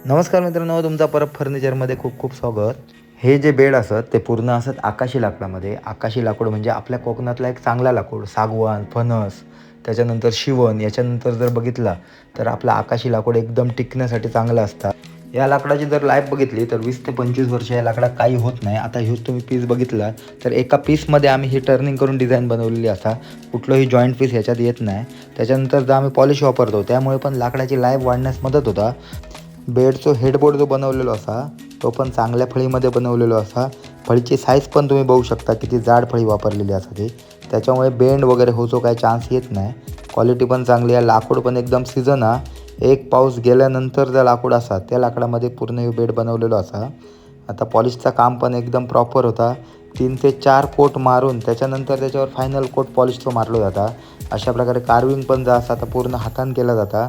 नमस्कार मित्रांनो, तुमचा परत फर्निचरमध्ये खूप खूप स्वागत. हे जे बेड असत ते पूर्ण असत आकाशी लाकडामध्ये. आकाशी लाकूड म्हणजे आपल्या कोकणातला एक चांगला लाकूड. सागवान, फणस, त्याच्यानंतर शिवण, याच्यानंतर जर बघितला तर आपला आकाशी लाकूड एकदम टिकण्यासाठी चांगलं असतं. या लाकडाची जर लाईफ बघितली तर 20 ते 25 वर्ष या लाकडात काही होत नाही. आता ह्यो तुम्ही पीस बघितला तर एका पीसमध्ये आम्ही ही टर्निंग करून डिझाईन बनवलेली असा. कुठलंही जॉईंट पीस ह्याच्यात येत नाही. त्याच्यानंतर जर आम्ही पॉलिश वापरतो त्यामुळे पण लाकडाची लाईफ वाढण्यास मदत होता. बेडचो हेडबोर्ड जो बनवलेलो असा तो पण चांगल्या फळीमध्ये बनवलेलो असा. फळीची साईज पण तुम्ही बघू शकता किती जाड फळी वापरलेली असा ती. त्याच्यामुळे बेंड वगैरे होचो काही चान्स येत नाही. क्वालिटी पण चांगली आहे. लाकूड पण एकदम सीझन हा. एक पाऊस गेल्यानंतर जर लाकूड असा त्या लाकडामध्ये पूर्ण हे बेड बनवलेलो असा. आता पॉलिशचा काम पण एकदम प्रॉपर होता. 3 ते 4 कोट मारून त्याच्यानंतर त्याच्यावर फायनल कोट पॉलिशचा मारलो जाता. अशा प्रकारे कार्विंग पण जा असा आता पूर्ण हाताने केला जाता.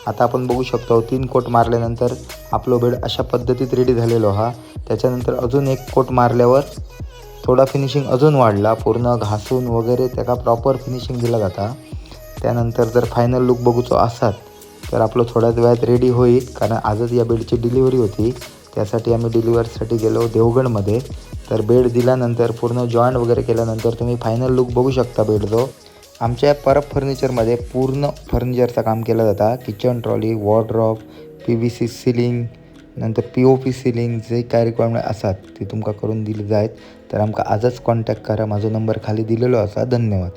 आता आपण बघू शकतो 3 कोट मारल्यानंतर आपलं बेड अशा पद्धतीत रेडी झालेलो हा. त्याच्यानंतर अजून एक कोट मारल्यावर थोडा फिनिशिंग अजून वाढला. पूर्ण घासून वगैरे त्याला प्रॉपर फिनिशिंग दिला जाता. त्यानंतर जर फायनल लुक बघूचो असात तर आपलं थोड्याच वेळात रेडी होईल. कारण आजच या बेडची डिलिव्हरी होती. त्यासाठी आम्ही डिलिव्हरीसाठी गेलो देवगडमध्ये. तर बेड दिल्यानंतर पूर्ण जॉईंट वगैरे केल्यानंतर तुम्ही फायनल लुक बघू शकता बेडचो. आमच्या परब फर्निचरमध्ये पूर्ण फर्निचरचं काम केलं जातं. Kitchen trolley, wardrobe, PVC ceiling, नंतर POP सिलिंग जे काय रिक्वायरमेंट असतात ते तुमका करून दिले जायत. तर आमका आजच कॉन्टॅक्ट करा. माझा नंबर खाली दिलेलो असा. धन्यवाद.